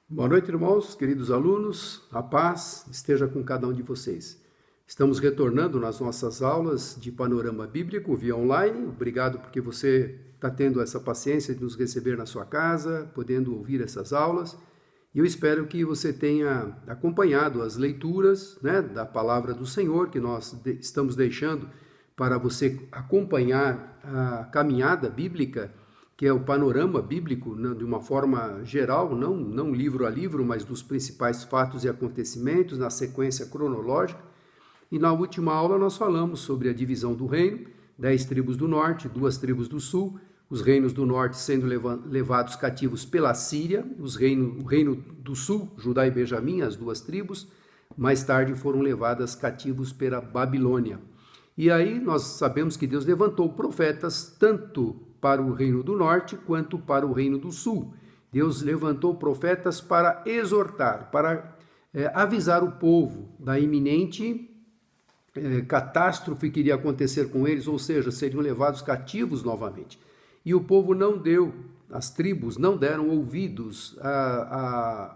Boa noite, irmãos, queridos alunos, a paz esteja com cada um de vocês. Estamos retornando nas nossas aulas de panorama bíblico via online. Obrigado porque você está tendo essa paciência de nos receber na sua casa, podendo ouvir essas aulas. E eu espero que você tenha acompanhado as leituras, da palavra do Senhor, que nós estamos deixando para você acompanhar a caminhada bíblica, que é o panorama bíblico, de uma forma geral, não livro a livro, mas dos principais fatos e acontecimentos, na sequência cronológica. E na última aula nós falamos sobre a divisão do reino, 10 tribos do norte, 2 tribos do sul, os reinos do norte sendo levados cativos pela Síria, o reino do sul, Judá e Benjamim, as 2 tribos, mais tarde foram levadas cativos pela Babilônia. E aí nós sabemos que Deus levantou profetas tanto para o reino do norte quanto para o reino do sul. Deus levantou profetas para exortar, para avisar o povo da iminente catástrofe que iria acontecer com eles, ou seja, seriam levados cativos novamente. E o povo não deu, as tribos não deram ouvidos à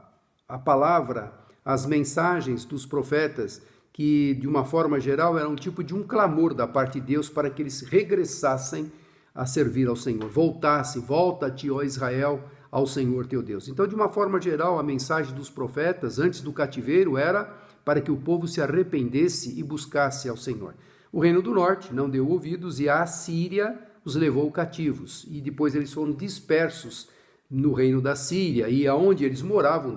palavra, às mensagens dos profetas, que de uma forma geral era um tipo de um clamor da parte de Deus para que eles regressassem a servir ao Senhor. Volta-te, ó Israel, ao Senhor teu Deus. Então, de uma forma geral, a mensagem dos profetas antes do cativeiro era para que o povo se arrependesse e buscasse ao Senhor. O reino do norte não deu ouvidos e a Assíria os levou cativos. E depois eles foram dispersos no reino da Síria. E aonde eles moravam,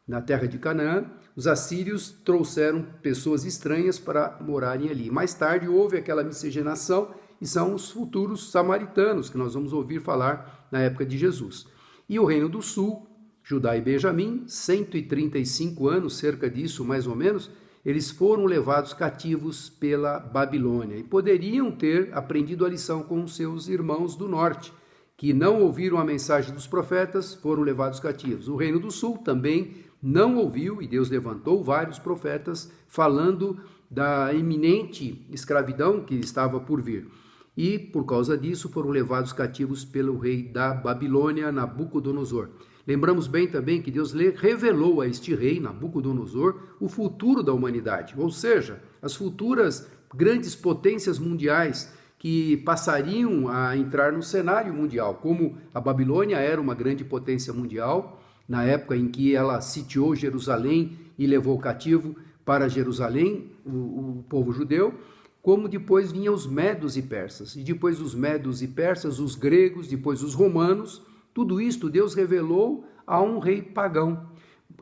na terra de Canaã, os assírios trouxeram pessoas estranhas para morarem ali. Mais tarde houve aquela miscigenação, e são os futuros samaritanos, que nós vamos ouvir falar na época de Jesus. E o reino do sul, Judá e Benjamim, 135 anos, cerca disso mais ou menos, eles foram levados cativos pela Babilônia. E poderiam ter aprendido a lição com seus irmãos do norte, que não ouviram a mensagem dos profetas, foram levados cativos. O reino do sul também não ouviu, e Deus levantou vários profetas falando da iminente escravidão que estava por vir. E, por causa disso, foram levados cativos pelo rei da Babilônia, Nabucodonosor. Lembramos bem também que Deus revelou a este rei, Nabucodonosor, o futuro da humanidade, ou seja, as futuras grandes potências mundiais que passariam a entrar no cenário mundial. Como a Babilônia era uma grande potência mundial, na época em que ela sitiou Jerusalém e levou cativo para Jerusalém o povo judeu, como depois vinham os medos e persas, e depois os medos e persas, os gregos, depois os romanos. Tudo isto Deus revelou a um rei pagão,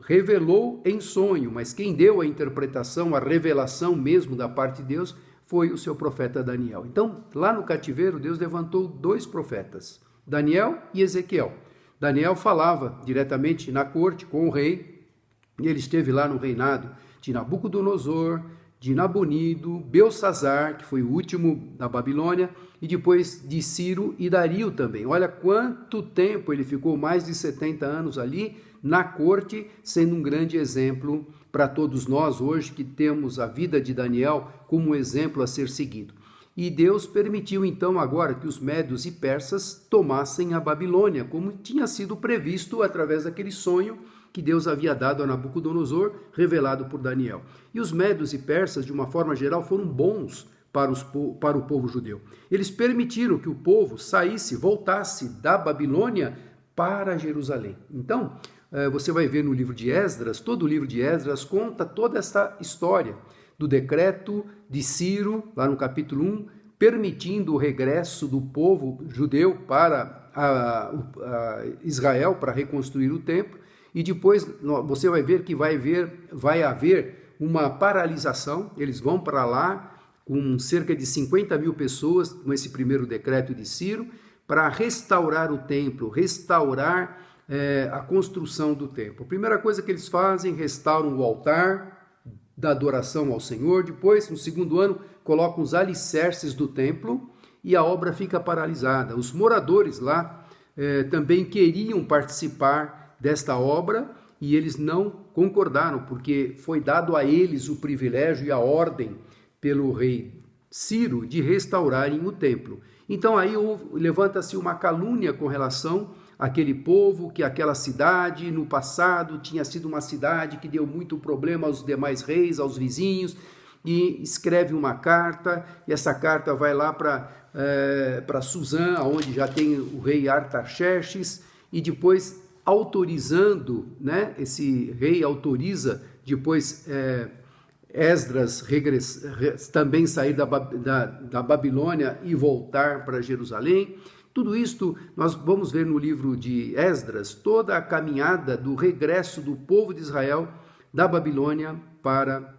revelou em sonho, mas quem deu a interpretação, a revelação mesmo da parte de Deus, foi o seu profeta Daniel. Então, lá no cativeiro, Deus levantou 2 profetas, Daniel e Ezequiel. Daniel falava diretamente na corte com o rei, e ele esteve lá no reinado de Nabucodonosor, de Nabonido, Belsazar, que foi o último da Babilônia, e depois de Ciro e Dario também. Olha quanto tempo ele ficou, mais de 70 anos ali na corte, sendo um grande exemplo para todos nós hoje que temos a vida de Daniel como um exemplo a ser seguido. E Deus permitiu então agora que os médios e persas tomassem a Babilônia, como tinha sido previsto através daquele sonho que Deus havia dado a Nabucodonosor, revelado por Daniel. E os médios e persas, de uma forma geral, foram bons para o povo judeu. Eles permitiram que o povo voltasse da Babilônia para Jerusalém. Então, você vai ver no livro de Esdras, todo o livro de Esdras conta toda essa história do decreto de Ciro, lá no capítulo 1, permitindo o regresso do povo judeu para Israel, para reconstruir o templo. E depois você vai ver que vai haver uma paralisação, eles vão para lá com cerca de 50 mil pessoas, com esse primeiro decreto de Ciro, para restaurar o templo, restaurar a construção do templo. A primeira coisa que eles fazem, restauram o altar da adoração ao Senhor, depois, no segundo ano, colocam os alicerces do templo e a obra fica paralisada. Os moradores lá também queriam participar desta obra e eles não concordaram, porque foi dado a eles o privilégio e a ordem pelo rei Ciro de restaurarem o templo. Então aí levanta-se uma calúnia com relação aquele povo, que aquela cidade no passado tinha sido uma cidade que deu muito problema aos demais reis, aos vizinhos, e escreve uma carta, e essa carta vai lá para Suzã, onde já tem o rei Artaxerxes, e depois autorizando, né, esse rei autoriza depois Esdras também sair da Babilônia e voltar para Jerusalém. Tudo isto nós vamos ver no livro de Esdras, toda a caminhada do regresso do povo de Israel da Babilônia para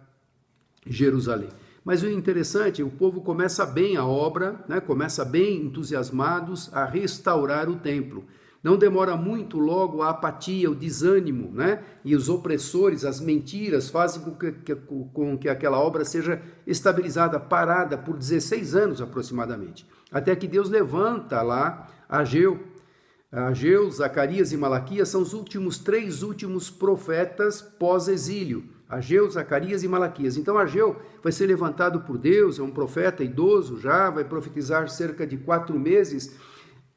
Jerusalém. Mas o interessante, o povo começa bem a obra, né? Começa bem entusiasmados a restaurar o templo. Não demora muito, logo a apatia, o desânimo, né? E os opressores, as mentiras, fazem com que aquela obra seja estabilizada, parada por 16 anos aproximadamente. Até que Deus levanta lá Ageu. Ageu, Zacarias e Malaquias são os três últimos profetas pós-exílio. Ageu, Zacarias e Malaquias. Então Ageu vai ser levantado por Deus, é um profeta idoso já, vai profetizar cerca de 4 meses,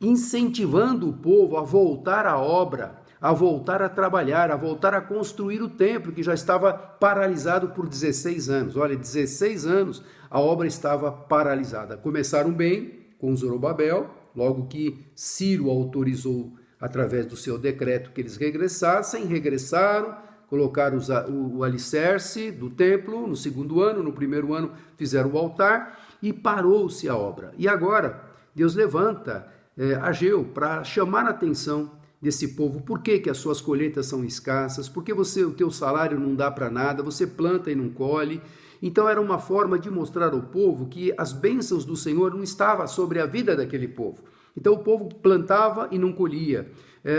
incentivando o povo a voltar à obra, a voltar a trabalhar, a voltar a construir o templo que já estava paralisado por 16 anos. Olha, 16 anos a obra estava paralisada. Começaram bem com Zorobabel, logo que Ciro autorizou através do seu decreto que eles regressassem, regressaram, colocaram o alicerce do templo no segundo ano, no primeiro ano fizeram o altar e parou-se a obra. E agora Deus levanta Ageu para chamar a atenção desse povo. Por que as suas colheitas são escassas? Por que o teu salário não dá para nada? Você planta e não colhe. Então era uma forma de mostrar ao povo que as bênçãos do Senhor não estavam sobre a vida daquele povo. Então o povo plantava e não colhia.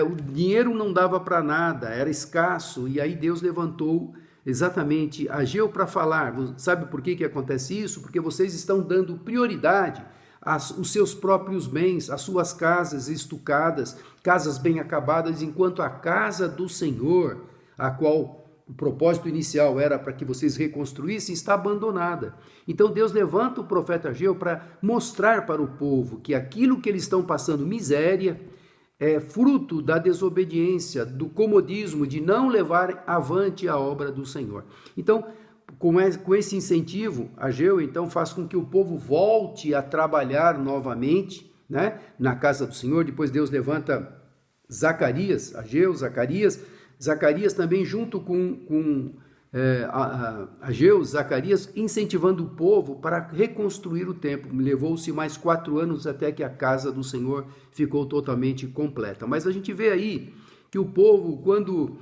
O dinheiro não dava para nada, era escasso, e aí Deus levantou exatamente Ageu para falar. Sabe por que acontece isso? Porque vocês estão dando prioridade aos seus próprios bens, às suas casas estucadas, casas bem acabadas, enquanto a casa do Senhor, a qual o propósito inicial era para que vocês reconstruíssem, está abandonada. Então Deus levanta o profeta Ageu para mostrar para o povo que aquilo que eles estão passando miséria é fruto da desobediência, do comodismo, de não levar avante a obra do Senhor. Então, com esse incentivo, Ageu então faz com que o povo volte a trabalhar novamente, né, na casa do Senhor. Depois Deus levanta Zacarias, Ageu, Zacarias também junto com Ageu, Zacarias, incentivando o povo para reconstruir o templo. Levou-se mais 4 anos até que a casa do Senhor ficou totalmente completa. Mas a gente vê aí que o povo, quando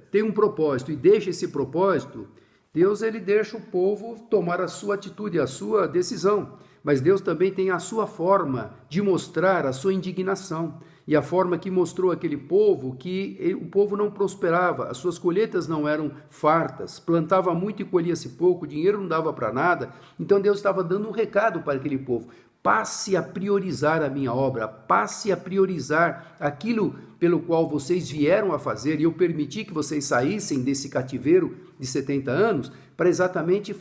tem um propósito e deixa esse propósito, Deus ele deixa o povo tomar a sua atitude, a sua decisão. Mas Deus também tem a sua forma de mostrar a sua indignação. E a forma que mostrou aquele povo que o povo não prosperava, as suas colheitas não eram fartas, plantava muito e colhia-se pouco, o dinheiro não dava para nada. Então Deus estava dando um recado para aquele povo: passe a priorizar a minha obra, passe a priorizar aquilo pelo qual vocês vieram a fazer, e eu permiti que vocês saíssem desse cativeiro de 70 anos para exatamente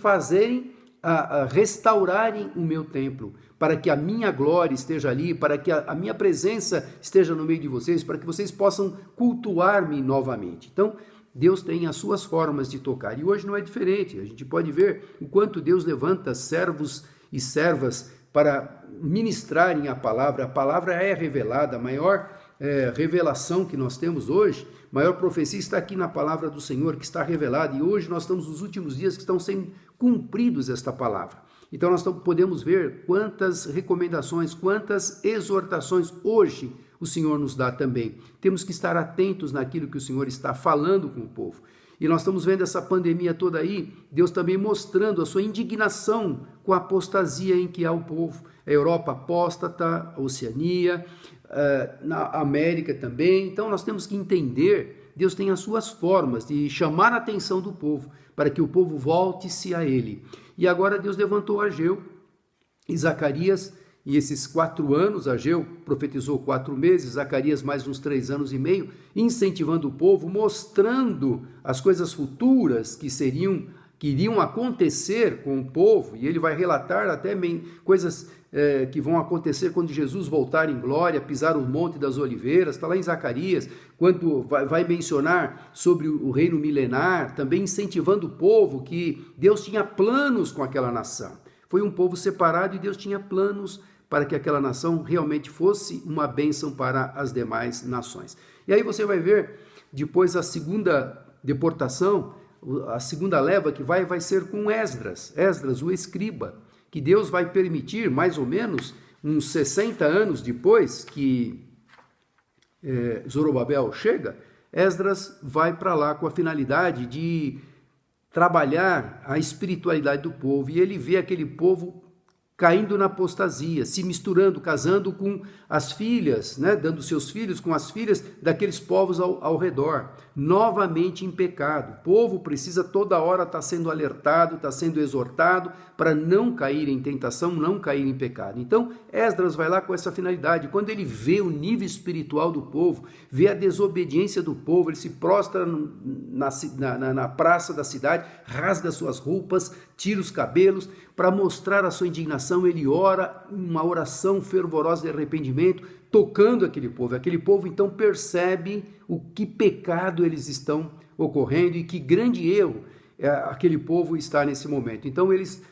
restaurarem o meu templo, para que a minha glória esteja ali, para que a minha presença esteja no meio de vocês, para que vocês possam cultuar-me novamente. Então, Deus tem as suas formas de tocar, e hoje não é diferente. A gente pode ver o quanto Deus levanta servos e servas para ministrarem a palavra é revelada, a maior revelação que nós temos hoje, a maior profecia está aqui na palavra do Senhor, que está revelada, e hoje nós estamos nos últimos dias que estão sendo cumpridos esta palavra. Então nós podemos ver quantas recomendações, quantas exortações hoje o Senhor nos dá também. Temos que estar atentos naquilo que o Senhor está falando com o povo. E nós estamos vendo essa pandemia toda aí, Deus também mostrando a sua indignação com a apostasia em que há o povo. A Europa apóstata, a Oceania, na América também. Então nós temos que entender, Deus tem as suas formas de chamar a atenção do povo, para que o povo volte-se a Ele. E agora Deus levantou Ageu e Zacarias, e esses 4 anos, Ageu profetizou 4 meses, Zacarias mais uns 3 anos e meio, incentivando o povo, mostrando as coisas futuras que seriam que iriam acontecer com o povo, e ele vai relatar até coisas que vão acontecer quando Jesus voltar em glória, pisar o Monte das Oliveiras, está lá em Zacarias, quando vai mencionar sobre o reino milenar, também incentivando o povo que Deus tinha planos com aquela nação. Foi um povo separado e Deus tinha planos para que aquela nação realmente fosse uma bênção para as demais nações. E aí você vai ver, depois a segunda deportação, a segunda leva que vai ser com Esdras, o escriba, que Deus vai permitir, mais ou menos, uns 60 anos depois que Zorobabel chega, Esdras vai para lá com a finalidade de trabalhar a espiritualidade do povo, e ele vê aquele povo caindo na apostasia, se misturando, casando com as filhas, né, dando seus filhos com as filhas daqueles povos ao redor, novamente em pecado. O povo precisa toda hora estar sendo alertado, estar sendo exortado para não cair em tentação, não cair em pecado. Então, Esdras vai lá com essa finalidade. Quando ele vê o nível espiritual do povo, vê a desobediência do povo, ele se prostra na praça da cidade, rasga suas roupas, tira os cabelos, para mostrar a sua indignação, ele ora uma oração fervorosa de arrependimento, tocando aquele povo. Aquele povo então percebe o que pecado eles estão ocorrendo e que grande erro aquele povo está nesse momento. Então eles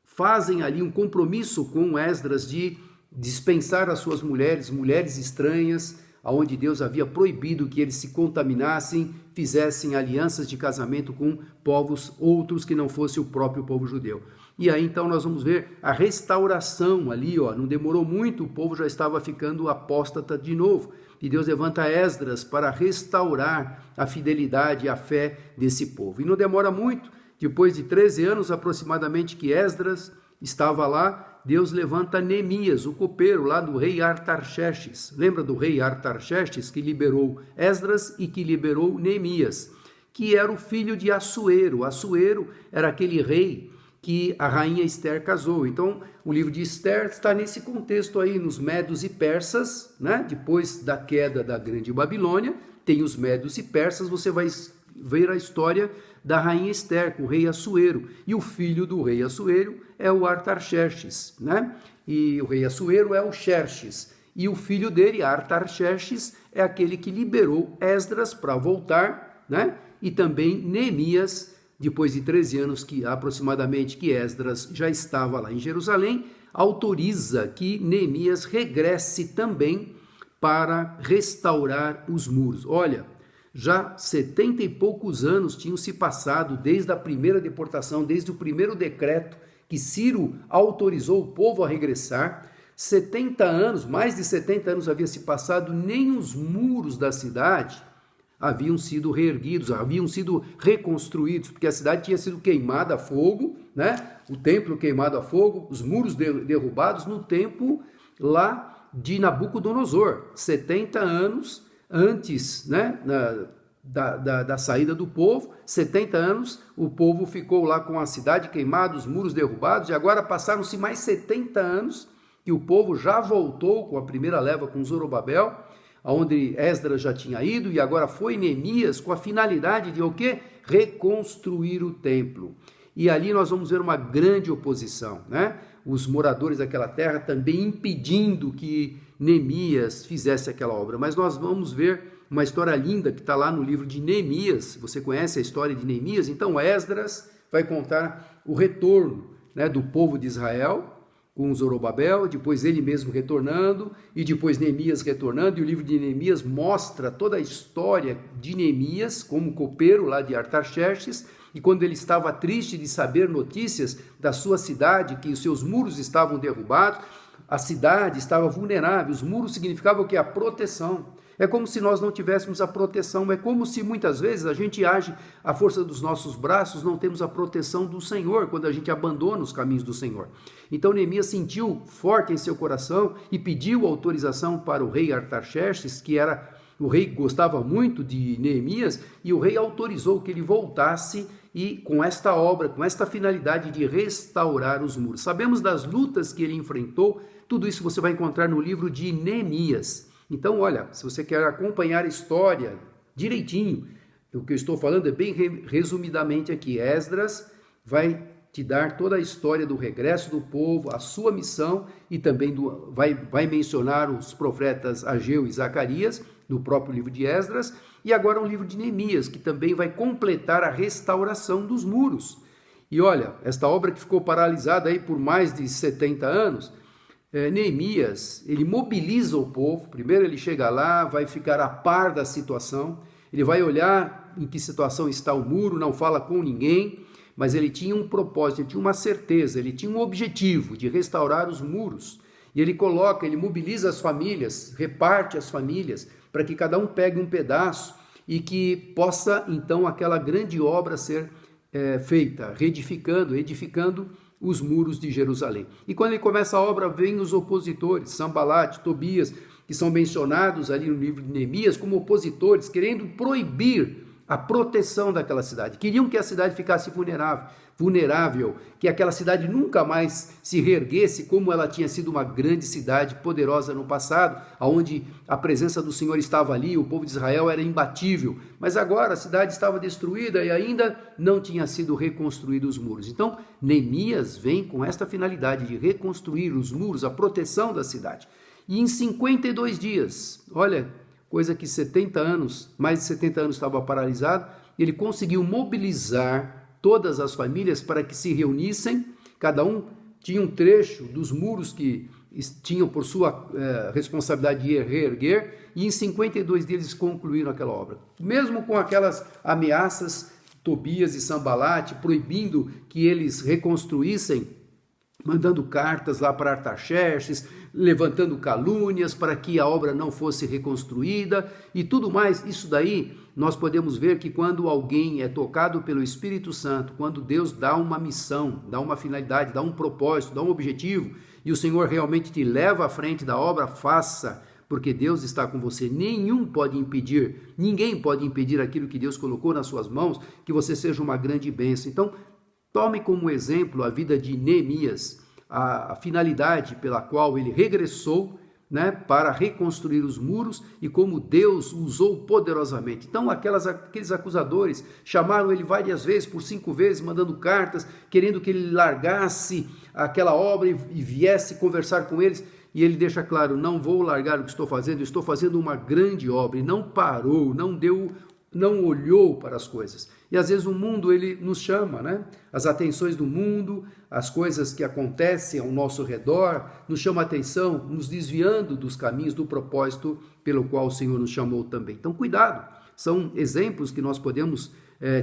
fazem ali um compromisso com Esdras de dispensar as suas mulheres estranhas, aonde Deus havia proibido que eles se contaminassem, fizessem alianças de casamento com povos outros que não fosse o próprio povo judeu. E aí então nós vamos ver a restauração ali, não demorou muito, o povo já estava ficando apóstata de novo. E Deus levanta Esdras para restaurar a fidelidade e a fé desse povo. E não demora muito, depois de 13 anos aproximadamente que Esdras estava lá, Deus levanta Neemias, o copeiro lá do rei Artaxerxes. Lembra do rei Artaxerxes que liberou Esdras e que liberou Neemias, que era o filho de Assuero. Assuero era aquele rei que a rainha Esther casou. Então, o livro de Esther está nesse contexto aí, nos medos e persas, né? Depois da queda da grande Babilônia, tem os medos e persas, você vai ver a história da rainha Esther, com o rei Assuero, e o filho do rei Assuero é o Artaxerxes, né? E o rei Assuero é o Xerxes, e o filho dele, Artaxerxes, é aquele que liberou Esdras para voltar, né? E também Neemias, depois de 13 anos aproximadamente que Esdras já estava lá em Jerusalém, autoriza que Neemias regresse também para restaurar os muros. Olha, já 70 e poucos anos tinham se passado desde a primeira deportação, desde o primeiro decreto que Ciro autorizou o povo a regressar. 70 anos, mais de 70 anos havia se passado, nem os muros da cidade haviam sido reerguidos, haviam sido reconstruídos, porque a cidade tinha sido queimada a fogo, né? O templo queimado a fogo, os muros derrubados no tempo lá de Nabucodonosor, 70 anos antes, né, da saída do povo, 70 anos, o povo ficou lá com a cidade queimada, os muros derrubados, e agora passaram-se mais 70 anos que o povo já voltou com a primeira leva com Zorobabel, onde Esdras já tinha ido, e agora foi Neemias com a finalidade de o quê? Reconstruir o templo. E ali nós vamos ver uma grande oposição, né? Os moradores daquela terra também impedindo que Neemias fizesse aquela obra. Mas nós vamos ver uma história linda que está lá no livro de Neemias. Você conhece a história de Neemias? Então Esdras vai contar o retorno, né, do povo de Israel com Zorobabel, depois ele mesmo retornando, e depois Neemias retornando, e o livro de Neemias mostra toda a história de Neemias como copeiro lá de Artaxerxes, e quando ele estava triste de saber notícias da sua cidade, que os seus muros estavam derrubados, a cidade estava vulnerável, os muros significavam que a proteção. É como se nós não tivéssemos a proteção, é como se muitas vezes a gente age à força dos nossos braços, não temos a proteção do Senhor, quando a gente abandona os caminhos do Senhor. Então Neemias sentiu forte em seu coração e pediu autorização para o rei Artaxerxes, que era o rei que gostava muito de Neemias, e o rei autorizou que ele voltasse e com esta obra, com esta finalidade de restaurar os muros. Sabemos das lutas que ele enfrentou, tudo isso você vai encontrar no livro de Neemias. Então, olha, se você quer acompanhar a história direitinho O que eu estou falando é bem resumidamente aqui. Esdras vai te dar toda a história do regresso do povo, a sua missão, e também vai mencionar os profetas Ageu e Zacarias, no próprio livro de Esdras, e agora um livro de Neemias, que também vai completar a restauração dos muros. E olha, esta obra que ficou paralisada aí por mais de 70 anos, Neemias, ele mobiliza o povo. Primeiro ele chega lá, vai ficar a par da situação, ele vai olhar em que situação está o muro, não fala com ninguém, mas ele tinha um propósito, ele tinha uma certeza, ele tinha um objetivo de restaurar os muros. E ele mobiliza as famílias, reparte as famílias, para que cada um pegue um pedaço e que possa, então, aquela grande obra ser feita, edificando os muros de Jerusalém. E quando ele começa a obra, vem os opositores, Sanbalate, Tobias, que são mencionados ali no livro de Neemias como opositores, querendo proibir a proteção daquela cidade. Queriam que a cidade ficasse vulnerável, que aquela cidade nunca mais se reerguesse como ela tinha sido uma grande cidade poderosa no passado, onde a presença do Senhor estava ali, o povo de Israel era imbatível, mas agora a cidade estava destruída e ainda não tinha sido reconstruídos os muros. Então, Neemias vem com esta finalidade de reconstruir os muros, a proteção da cidade. E em 52 dias, olha, coisa que mais de 70 anos estava paralisado, ele conseguiu mobilizar todas as famílias para que se reunissem, cada um tinha um trecho dos muros que tinham por sua responsabilidade de reerguer, e em 52 dias eles concluíram aquela obra. Mesmo com aquelas ameaças, Tobias e Sanbalate, proibindo que eles reconstruíssem, mandando cartas lá para Artaxerxes, levantando calúnias para que a obra não fosse reconstruída e tudo mais. Isso daí nós podemos ver que quando alguém é tocado pelo Espírito Santo, quando Deus dá uma missão, dá uma finalidade, dá um propósito, dá um objetivo, e o Senhor realmente te leva à frente da obra, faça, porque Deus está com você. Ninguém pode impedir aquilo que Deus colocou nas suas mãos, que você seja uma grande bênção. Então, tome como exemplo a vida de Neemias, a finalidade pela qual ele regressou, para reconstruir os muros e como Deus usou poderosamente. Então, aqueles acusadores chamaram ele várias vezes, por 5 vezes, mandando cartas, querendo que ele largasse aquela obra e viesse conversar com eles. E ele deixa claro: não vou largar o que estou fazendo uma grande obra. E não parou, não olhou para as coisas. E às vezes o mundo, ele nos chama, as atenções do mundo, as coisas que acontecem ao nosso redor, nos chamam a atenção, nos desviando dos caminhos, do propósito pelo qual o Senhor nos chamou também. Então, cuidado, são exemplos que nós podemos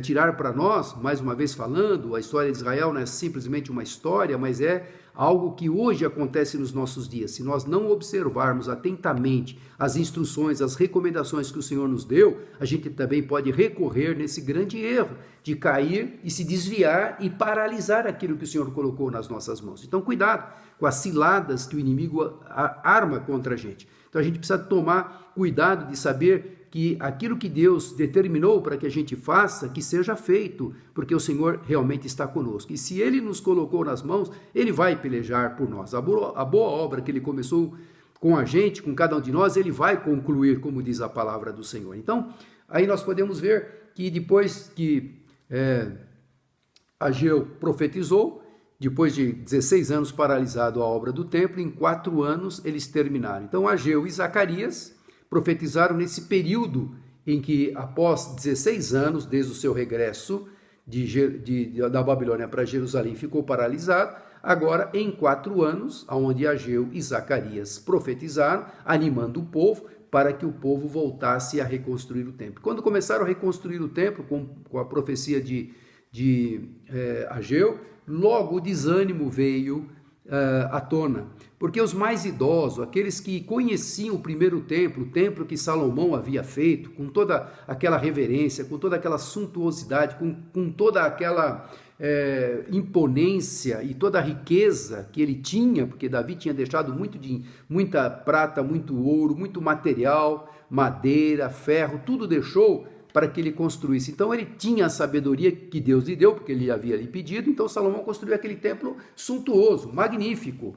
tirar para nós, mais uma vez falando, a história de Israel não é simplesmente uma história, mas é algo que hoje acontece nos nossos dias. Se nós não observarmos atentamente as instruções, as recomendações que o Senhor nos deu, a gente também pode recorrer nesse grande erro de cair e se desviar e paralisar aquilo que o Senhor colocou nas nossas mãos. Então, cuidado com as ciladas que o inimigo arma contra a gente. Então, a gente precisa tomar cuidado de saber que aquilo que Deus determinou para que a gente faça, que seja feito, porque o Senhor realmente está conosco. E se Ele nos colocou nas mãos, Ele vai pelejar por nós. A boa obra que Ele começou com a gente, com cada um de nós, Ele vai concluir, como diz a palavra do Senhor. Então, aí nós podemos ver que depois que Ageu profetizou, depois de 16 anos paralisado a obra do templo, em 4 anos eles terminaram. Então, Ageu e Zacarias profetizaram nesse período em que, após 16 anos, desde o seu regresso da Babilônia para Jerusalém, ficou paralisado. Agora, em 4 anos, onde Ageu e Zacarias profetizaram, animando o povo para que o povo voltasse a reconstruir o templo. Quando começaram a reconstruir o templo, com a profecia de Ageu, logo o desânimo veio à tona, porque os mais idosos, aqueles que conheciam o primeiro templo, o templo que Salomão havia feito, com toda aquela reverência, com toda aquela suntuosidade, com toda aquela imponência e toda a riqueza que ele tinha, porque Davi tinha deixado muita prata, muito ouro, muito material, madeira, ferro, tudo deixou para que ele construísse. Então ele tinha a sabedoria que Deus lhe deu, porque ele havia lhe pedido. Então Salomão construiu aquele templo suntuoso, magnífico.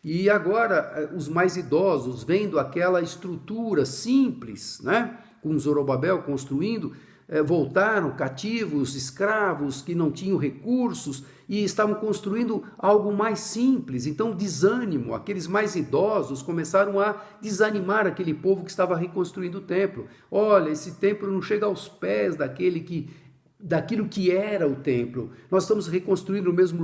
E agora os mais idosos, vendo aquela estrutura simples, com Zorobabel construindo, voltaram cativos, escravos, que não tinham recursos e estavam construindo algo mais simples. Então, desânimo, aqueles mais idosos começaram a desanimar aquele povo que estava reconstruindo o templo. Olha, esse templo não chega aos pés daquilo que era o templo. Nós estamos reconstruindo o mesmo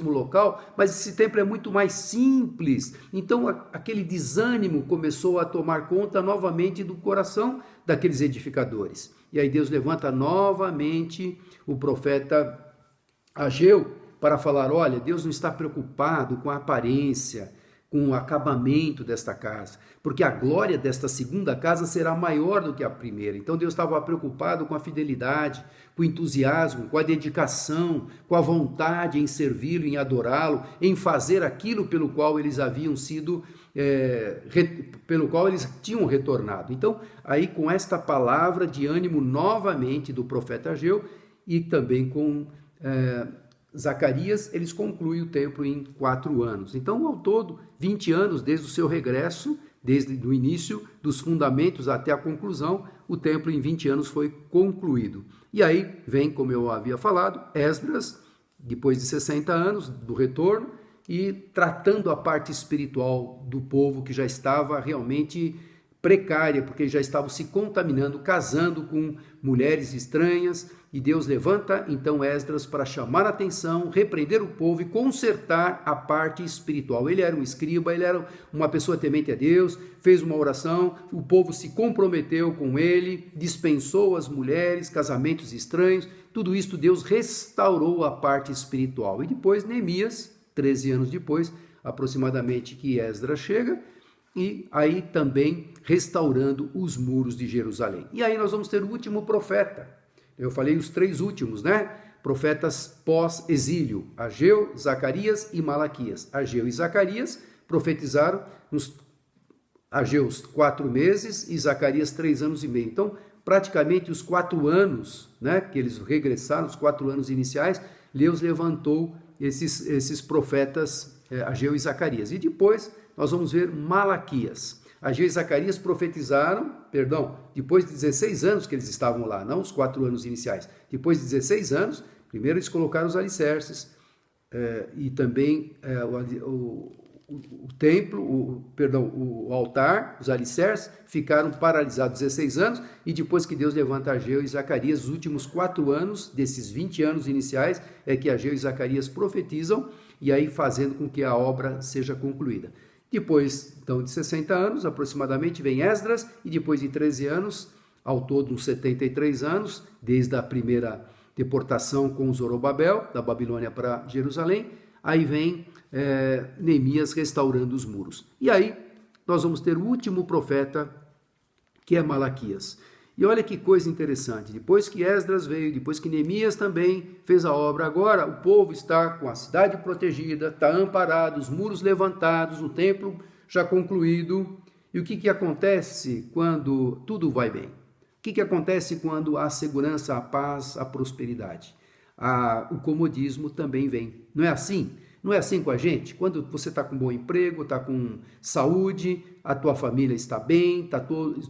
local, mas esse templo é muito mais simples. Então aquele desânimo começou a tomar conta novamente do coração daqueles edificadores. E aí Deus levanta novamente o profeta Ageu para falar: olha, Deus não está preocupado com a aparência, com o acabamento desta casa, porque a glória desta segunda casa será maior do que a primeira. Então Deus estava preocupado com a fidelidade, com o entusiasmo, com a dedicação, com a vontade em servi-lo, em adorá-lo, em fazer aquilo pelo qual eles haviam sido, pelo qual eles tinham retornado. Então, aí com esta palavra de ânimo novamente do profeta Ageu e também com Zacarias, eles concluem o templo em 4 anos. Então, ao todo, 20 anos desde o seu regresso, desde o início dos fundamentos até a conclusão, o templo em 20 anos foi concluído. E aí vem, como eu havia falado, Esdras, depois de 60 anos do retorno, e tratando a parte espiritual do povo que já estava realmente precária, porque já estavam se contaminando, casando com mulheres estranhas, e Deus levanta então Esdras para chamar a atenção, repreender o povo e consertar a parte espiritual. Ele era um escriba, ele era uma pessoa temente a Deus, fez uma oração, o povo se comprometeu com ele, dispensou as mulheres, casamentos estranhos, tudo isso Deus restaurou a parte espiritual. E depois Neemias, 13 anos depois, aproximadamente, que Esdras chega, e aí também restaurando os muros de Jerusalém. E aí nós vamos ter o último profeta. Eu falei os 3 últimos, né? Profetas pós-exílio, Ageu, Zacarias e Malaquias. Ageu e Zacarias profetizaram nos Ageu 4 meses e Zacarias 3 anos e meio. Então, praticamente os 4 anos, né, que eles regressaram, os 4 anos iniciais, Deus levantou esses profetas Ageu e Zacarias. E depois nós vamos ver Malaquias. Ageu e Zacarias profetizaram, depois de 16 anos que eles estavam lá, não os 4 anos iniciais. Depois de 16 anos, primeiro eles colocaram os alicerces e também o templo, o altar, os alicerces ficaram paralisados 16 anos, e depois que Deus levanta Ageu e Zacarias, os últimos 4 anos desses 20 anos iniciais é que Ageu e Zacarias profetizam, e aí fazendo com que a obra seja concluída. Depois, então, de 60 anos, aproximadamente, vem Esdras, e depois de 13 anos, ao todo uns 73 anos, desde a primeira deportação com Zorobabel, da Babilônia para Jerusalém, aí vem Neemias restaurando os muros. E aí, nós vamos ter o último profeta, que é Malaquias. E olha que coisa interessante, depois que Esdras veio, depois que Neemias também fez a obra, agora o povo está com a cidade protegida, está amparado, os muros levantados, o templo já concluído. E o que acontece quando tudo vai bem? O que acontece quando há segurança, a paz, a prosperidade? O comodismo também vem. Não é assim? Não é assim com a gente? Quando você está com um bom emprego, está com saúde, a tua família está bem,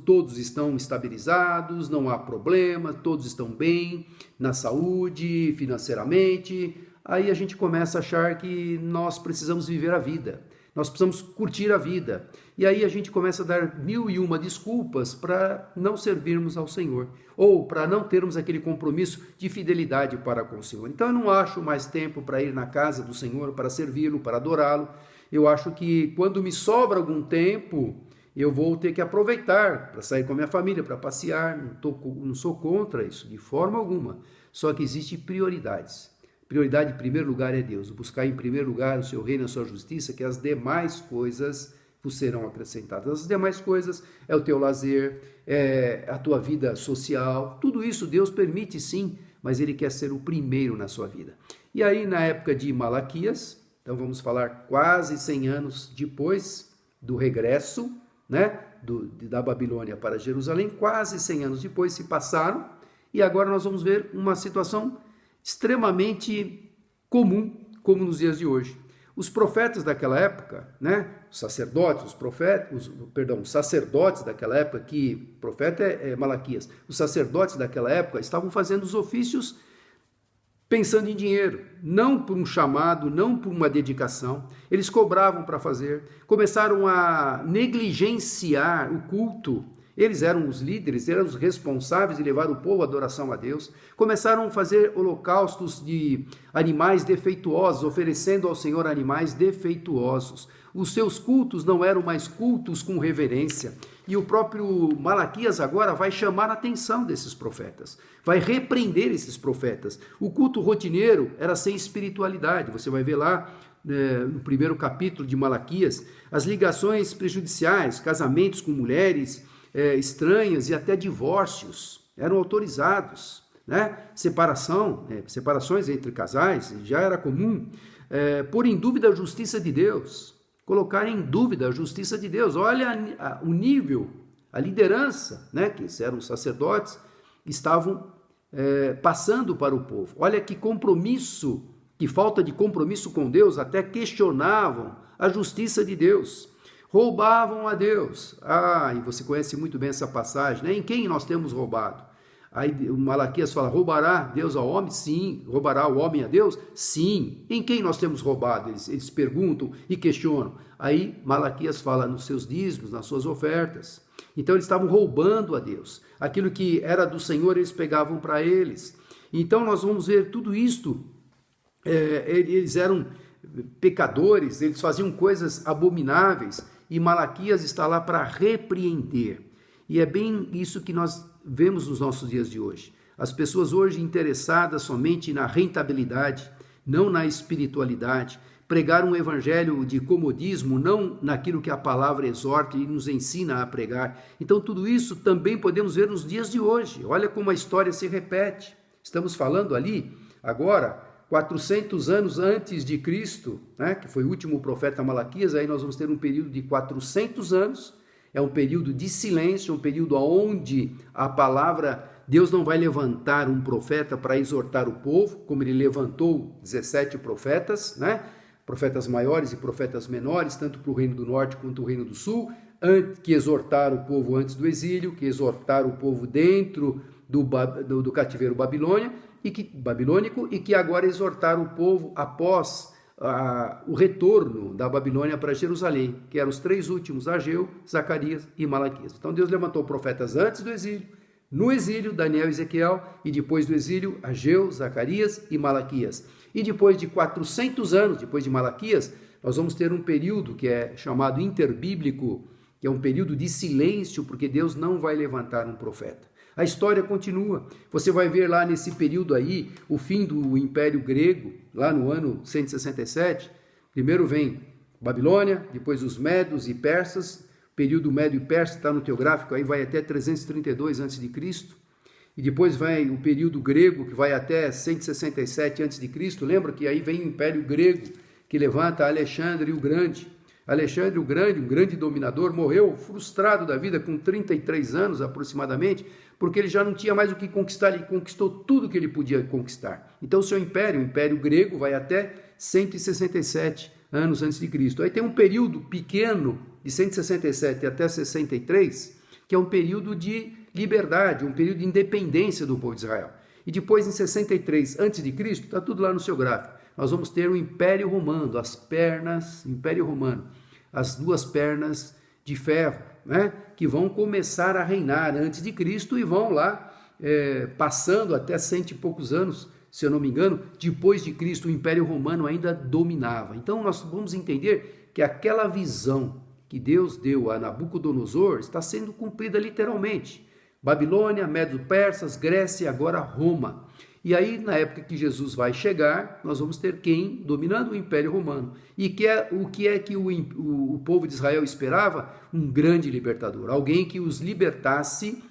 todos estão estabilizados, não há problema, todos estão bem na saúde, financeiramente, aí a gente começa a achar que nós precisamos viver a vida, nós precisamos curtir a vida. E aí a gente começa a dar 1001 desculpas para não servirmos ao Senhor, ou para não termos aquele compromisso de fidelidade para com o Senhor. Então eu não acho mais tempo para ir na casa do Senhor, para servi-lo, para adorá-lo. Eu acho que quando me sobra algum tempo, eu vou ter que aproveitar para sair com a minha família, para passear. Não sou contra isso, de forma alguma. Só que existem prioridades. Prioridade em primeiro lugar é Deus. Buscar em primeiro lugar o seu reino e a sua justiça, que as demais coisas vos serão acrescentadas. As demais coisas é o teu lazer, é a tua vida social. Tudo isso Deus permite sim, mas Ele quer ser o primeiro na sua vida. E aí na época de Malaquias, então vamos falar quase 100 anos depois do regresso, né, da Babilônia para Jerusalém, quase 100 anos depois se passaram, e agora nós vamos ver uma situação extremamente comum, como nos dias de hoje. Os profetas daquela época, né? Os sacerdotes daquela época, que profeta é Malaquias, os sacerdotes daquela época estavam fazendo os ofícios pensando em dinheiro, não por um chamado, não por uma dedicação. Eles cobravam para fazer, começaram a negligenciar o culto. Eles eram os líderes, eram os responsáveis de levar o povo à adoração a Deus. Começaram a fazer holocaustos de animais defeituosos, oferecendo ao Senhor animais defeituosos. Os seus cultos não eram mais cultos com reverência. E o próprio Malaquias agora vai chamar a atenção desses profetas, vai repreender esses profetas. O culto rotineiro era sem espiritualidade. Você vai ver lá no primeiro capítulo de Malaquias, as ligações prejudiciais, casamentos com mulheres estranhas e até divórcios eram autorizados, né? Separações entre casais já era comum. Pôr em dúvida a justiça de Deus, colocar em dúvida a justiça de Deus. Olha o nível, a liderança, né, que eram os sacerdotes, estavam passando para o povo. Olha que compromisso, que falta de compromisso com Deus, até questionavam a justiça de Deus. Roubavam a Deus. E você conhece muito bem essa passagem, né? Em quem nós temos roubado? Aí o Malaquias fala, roubará Deus ao homem? Sim. Roubará o homem a Deus? Sim. Em quem nós temos roubado? Eles perguntam e questionam. Aí Malaquias fala nos seus dízimos, nas suas ofertas. Então eles estavam roubando a Deus. Aquilo que era do Senhor, eles pegavam para eles. Então nós vamos ver tudo isto. Eles eram pecadores, eles faziam coisas abomináveis, e Malaquias está lá para repreender. E é bem isso que nós vemos nos nossos dias de hoje. As pessoas hoje interessadas somente na rentabilidade, não na espiritualidade, pregar um evangelho de comodismo, não naquilo que a palavra exorta e nos ensina a pregar. Então tudo isso também podemos ver nos dias de hoje. Olha como a história se repete. Estamos falando ali, agora, 400 anos antes de Cristo, né, que foi o último profeta Malaquias. Aí nós vamos ter um período de 400 anos, é um período de silêncio, um período onde a palavra, Deus não vai levantar um profeta para exortar o povo, como ele levantou 17 profetas, né, profetas maiores e profetas menores, tanto para o reino do norte quanto o reino do sul, que exortaram o povo antes do exílio, que exortaram o povo dentro do cativeiro babilônico, e que agora exortaram o povo após o retorno da Babilônia para Jerusalém, que eram os três últimos, Ageu, Zacarias e Malaquias. Então Deus levantou profetas antes do exílio, no exílio, Daniel e Ezequiel, e depois do exílio, Ageu, Zacarias e Malaquias. E depois de 400 anos, depois de Malaquias, nós vamos ter um período que é chamado interbíblico, que é um período de silêncio, porque Deus não vai levantar um profeta. A história continua. Você vai ver lá nesse período aí o fim do Império Grego, lá no ano 167. Primeiro vem Babilônia, depois os Medos e Persas. O período Médio e Persa está no teu gráfico, aí vai até 332 a.C. E depois vem o período grego, que vai até 167 a.C. Lembra que aí vem o Império Grego, que levanta Alexandre o Grande. Alexandre o Grande, um grande dominador, morreu frustrado da vida com 33 anos aproximadamente, porque ele já não tinha mais o que conquistar, ele conquistou tudo que ele podia conquistar. Então o seu império, o Império Grego, vai até 167 anos antes de Cristo. Aí tem um período pequeno, de 167 até 63, que é um período de liberdade, um período de independência do povo de Israel. E depois, em 63 antes de Cristo, está tudo lá no seu gráfico, nós vamos ter o Império Romano, Império Romano, as duas pernas de ferro, né, que vão começar a reinar antes de Cristo e vão lá passando até 100 e poucos anos, se eu não me engano, depois de Cristo, o Império Romano ainda dominava. Então nós vamos entender que aquela visão que Deus deu a Nabucodonosor está sendo cumprida literalmente. Babilônia, Medo-Persas, Grécia e agora Roma. E aí, na época que Jesus vai chegar, nós vamos ter quem dominando o Império Romano. E o que é que o povo de Israel esperava? Um grande libertador, alguém que os libertasse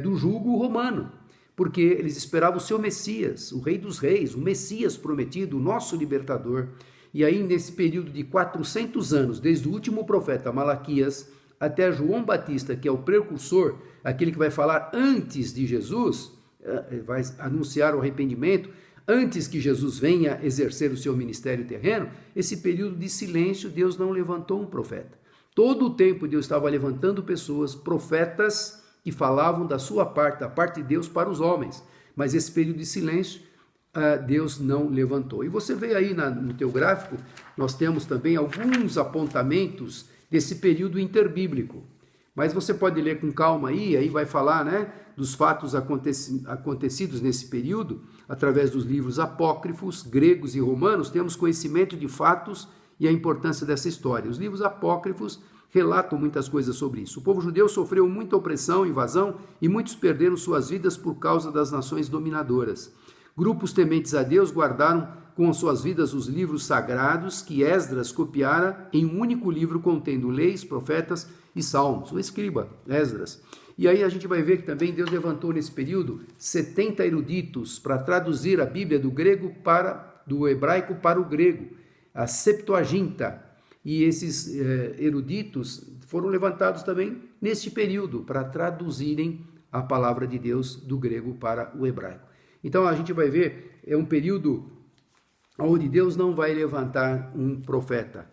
do jugo romano. Porque eles esperavam o seu Messias, o Rei dos Reis, o Messias prometido, o nosso libertador. E aí, nesse período de 400 anos, desde o último profeta Malaquias até João Batista, que é o precursor, aquele que vai falar antes de Jesus, vai anunciar o arrependimento, Antes que Jesus venha exercer o seu ministério terreno, esse período de silêncio, Deus não levantou um profeta. Todo o tempo Deus estava levantando pessoas, profetas, que falavam da sua parte, da parte de Deus para os homens. Mas esse período de silêncio, Deus não levantou. E você vê aí no teu gráfico, nós temos também alguns apontamentos desse período interbíblico. Mas você pode ler com calma aí vai falar, né, dos fatos acontecidos nesse período, através dos livros apócrifos, gregos e romanos, temos conhecimento de fatos e a importância dessa história. Os livros apócrifos relatam muitas coisas sobre isso. O povo judeu sofreu muita opressão, invasão, e muitos perderam suas vidas por causa das nações dominadoras. Grupos tementes a Deus guardaram com suas vidas os livros sagrados que Esdras copiara em um único livro contendo leis, profetas e salmos, o escriba Esdras. E aí a gente vai ver que também Deus levantou nesse período 70 eruditos para traduzir a Bíblia do hebraico para o grego, a Septuaginta. E esses eruditos foram levantados também neste período para traduzirem a palavra de Deus do grego para o hebraico. Então a gente vai ver, é um período onde Deus não vai levantar um profeta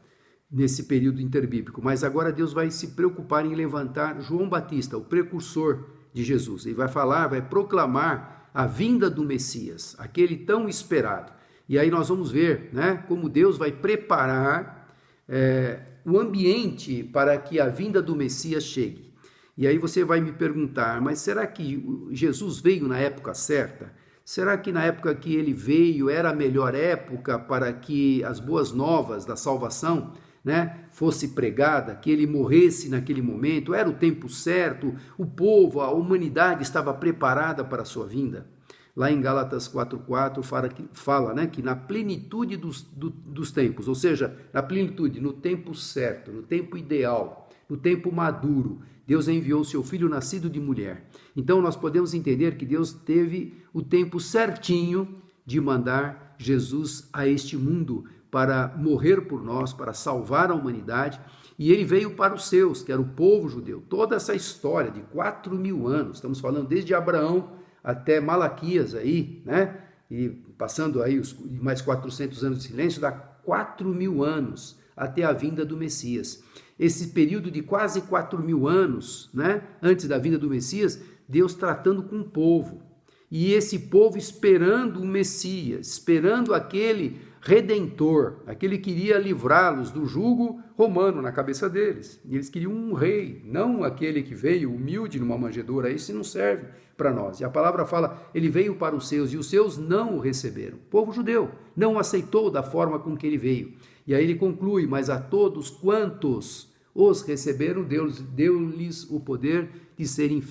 nesse período interbíblico, mas agora Deus vai se preocupar em levantar João Batista, o precursor de Jesus. Ele vai falar, vai proclamar a vinda do Messias, aquele tão esperado. E aí nós vamos ver, né, como Deus vai preparar o ambiente para que a vinda do Messias chegue. E aí você vai me perguntar, mas será que Jesus veio na época certa? Será que na época que ele veio era a melhor época para que as boas novas da salvação, né, fosse pregada, que ele morresse naquele momento? Era o tempo certo? O povo, a humanidade estava preparada para a sua vinda? Lá em Gálatas 4,4 fala, né, que na plenitude dos tempos, ou seja, na plenitude, no tempo certo, no tempo ideal, no tempo maduro, Deus enviou o seu filho nascido de mulher. Então nós podemos entender que Deus teve o tempo certinho de mandar Jesus a este mundo para morrer por nós, para salvar a humanidade, e ele veio para os seus, que era o povo judeu. Toda essa história de 4.000 anos, estamos falando desde Abraão até Malaquias aí, né? E passando aí os mais 400 anos de silêncio, dá 4.000 anos até a vinda do Messias. Esse período de quase 4.000 anos, né, antes da vinda do Messias, Deus tratando com o povo. E esse povo esperando o Messias, esperando aquele Redentor, aquele que iria livrá-los do jugo romano na cabeça deles. E eles queriam um rei, não aquele que veio humilde numa manjedoura. Esse não serve para nós. E a palavra fala, ele veio para os seus, e os seus não o receberam. O povo judeu não o aceitou da forma com que ele veio. E aí ele conclui, mas a todos quantos os receberam, Deus deu-lhes o poder de serem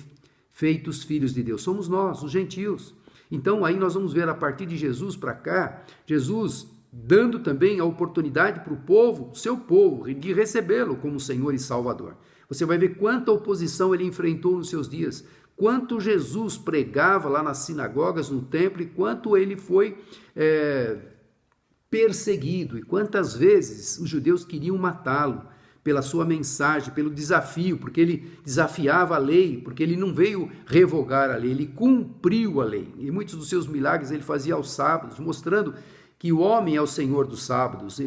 feitos filhos de Deus. Somos nós, os gentios. Então aí nós vamos ver a partir de Jesus para cá, Jesus dando também a oportunidade para o povo, seu povo, de recebê-lo como Senhor e Salvador. Você vai ver quanta oposição ele enfrentou nos seus dias, quanto Jesus pregava lá nas sinagogas, no templo, e quanto ele foi perseguido, e quantas vezes os judeus queriam matá-lo pela sua mensagem, pelo desafio, porque ele desafiava a lei, porque ele não veio revogar a lei, ele cumpriu a lei. E muitos dos seus milagres ele fazia aos sábados, mostrando que o homem é o Senhor dos sábados,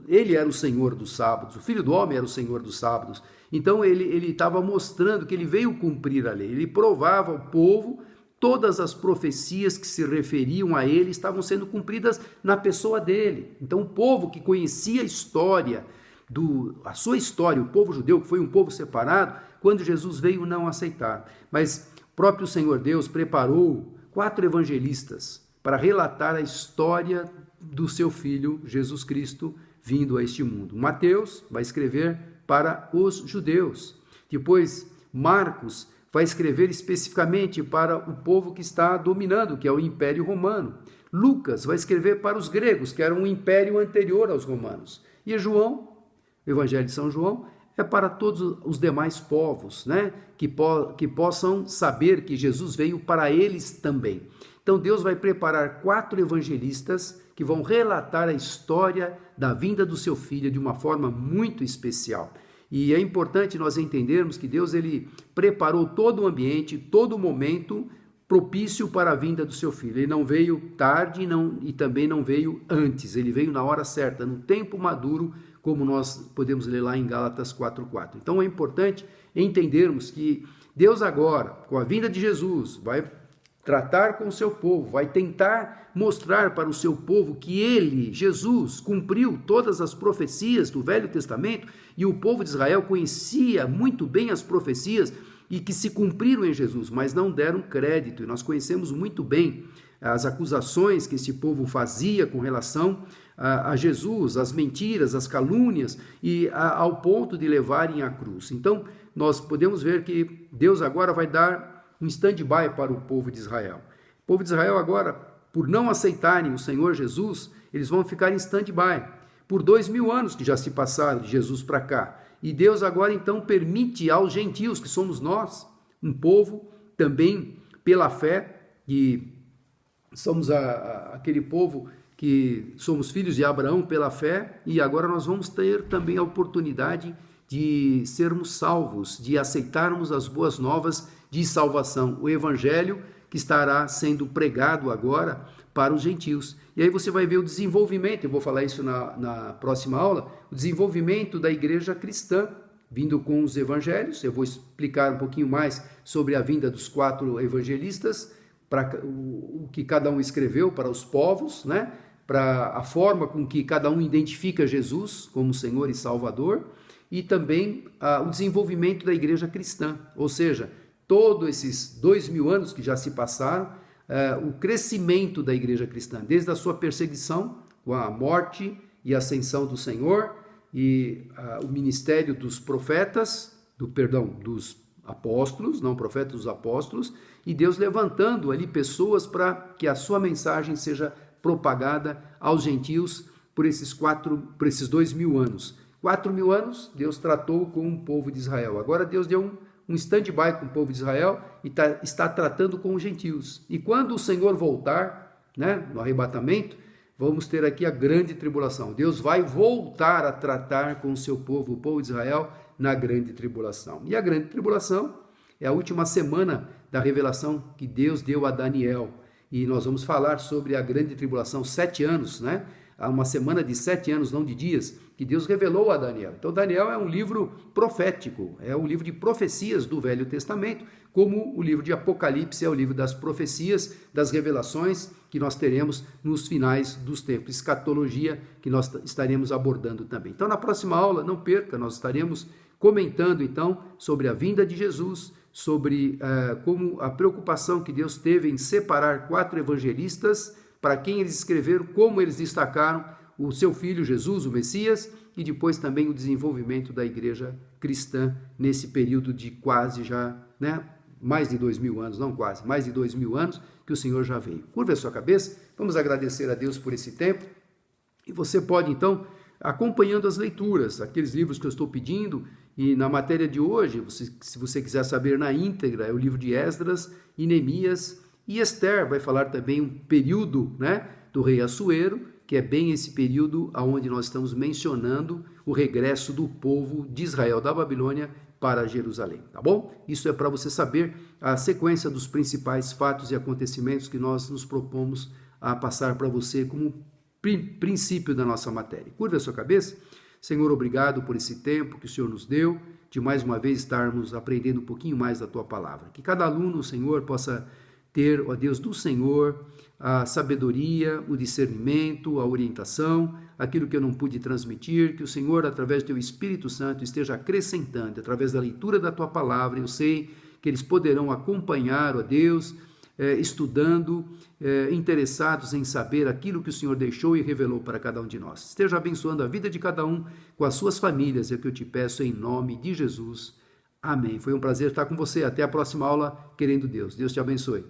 ele era o Senhor dos sábados, o Filho do Homem era o Senhor dos sábados. Então ele estava mostrando que ele veio cumprir a lei, ele provava ao povo todas as profecias que se referiam a ele estavam sendo cumpridas na pessoa dele. Então o povo que conhecia a história, a sua história, o povo judeu, que foi um povo separado, quando Jesus veio não aceitar. Mas o próprio Senhor Deus preparou 4 evangelistas para relatar a história do seu Filho, Jesus Cristo, vindo a este mundo. Mateus vai escrever para os judeus. Depois, Marcos vai escrever especificamente para o povo que está dominando, que é o Império Romano. Lucas vai escrever para os gregos, que era um império anterior aos romanos. E João, o Evangelho de São João, é para todos os demais povos, né? Que possam saber que Jesus veio para eles também. Então Deus vai preparar 4 evangelistas que vão relatar a história da vinda do seu Filho de uma forma muito especial. E é importante nós entendermos que Deus ele preparou todo o ambiente, todo o momento propício para a vinda do seu filho. Ele não veio tarde e também não veio antes, ele veio na hora certa, no tempo maduro, como nós podemos ler lá em Gálatas 4:4. Então é importante entendermos que Deus agora, com a vinda de Jesus, vai tratar com o seu povo, vai tentar mostrar para o seu povo que ele, Jesus, cumpriu todas as profecias do Velho Testamento, e o povo de Israel conhecia muito bem as profecias e que se cumpriram em Jesus, mas não deram crédito. E nós conhecemos muito bem as acusações que esse povo fazia com relação a Jesus, as mentiras, as calúnias, e ao ponto de levarem à cruz. Então, nós podemos ver que Deus agora vai dar um stand-by para o povo de Israel. O povo de Israel agora, por não aceitarem o Senhor Jesus, eles vão ficar em stand-by por 2000 anos que já se passaram de Jesus para cá. E Deus agora então permite aos gentios, que somos nós, um povo também pela fé, e somos aquele povo que somos filhos de Abraão pela fé, e agora nós vamos ter também a oportunidade de sermos salvos, de aceitarmos as boas novas de salvação, o evangelho que estará sendo pregado agora para os gentios. E aí você vai ver o desenvolvimento, eu vou falar isso na próxima aula, o desenvolvimento da igreja cristã, vindo com os evangelhos. Eu vou explicar um pouquinho mais sobre a vinda dos 4 evangelistas, para o que cada um escreveu para os povos, né? Para a forma com que cada um identifica Jesus como Senhor e Salvador, e também o desenvolvimento da igreja cristã, ou seja, todos esses 2000 anos que já se passaram, o crescimento da igreja cristã, desde a sua perseguição, com a morte e ascensão do Senhor, e o ministério dos profetas, dos apóstolos, não profetas, dos apóstolos, e Deus levantando ali pessoas para que a sua mensagem seja propagada aos gentios por esses 2000 anos. 4000 anos, Deus tratou com o povo de Israel. Agora Deus deu um stand-by com o povo de Israel e está tratando com os gentios. E quando o Senhor voltar, né, no arrebatamento, vamos ter aqui a grande tribulação. Deus vai voltar a tratar com o seu povo, o povo de Israel, na grande tribulação. E a grande tribulação é a última semana da revelação que Deus deu a Daniel. E nós vamos falar sobre a grande tribulação, 7 anos, né? Há uma semana de 7 anos, não de dias, que Deus revelou a Daniel. Então, Daniel é um livro profético, é um livro de profecias do Velho Testamento, como o livro de Apocalipse é o livro das profecias, das revelações que nós teremos nos finais dos tempos, escatologia, que nós estaremos abordando também. Então, na próxima aula, não perca, nós estaremos comentando, então, sobre a vinda de Jesus, sobre como a preocupação que Deus teve em separar 4 evangelistas, para quem eles escreveram, como eles destacaram o seu filho Jesus, o Messias, e depois também o desenvolvimento da igreja cristã nesse período de quase já, né, mais de 2000 anos, não quase, mais de 2000 anos que o Senhor já veio. Curva a sua cabeça, vamos agradecer a Deus por esse tempo, e você pode então, acompanhando as leituras, aqueles livros que eu estou pedindo, e na matéria de hoje, se você quiser saber na íntegra, é o livro de Esdras e Neemias, e Esther vai falar também um período, né, do rei Assuero, que é bem esse período onde nós estamos mencionando o regresso do povo de Israel da Babilônia para Jerusalém, tá bom? Isso é para você saber a sequência dos principais fatos e acontecimentos que nós nos propomos a passar para você como princípio da nossa matéria. Curva a sua cabeça. Senhor, obrigado por esse tempo que o Senhor nos deu, de mais uma vez estarmos aprendendo um pouquinho mais da Tua palavra. Que cada aluno, Senhor, possa ter, ó Deus, do Senhor, a sabedoria, o discernimento, a orientação, aquilo que eu não pude transmitir, que o Senhor, através do Teu Espírito Santo, esteja acrescentando, através da leitura da Tua palavra. Eu sei que eles poderão acompanhar, ó Deus, estudando, interessados em saber aquilo que o Senhor deixou e revelou para cada um de nós. Esteja abençoando a vida de cada um com as suas famílias, é o que eu te peço em nome de Jesus. Amém. Foi um prazer estar com você. Até a próxima aula, querendo Deus. Deus te abençoe.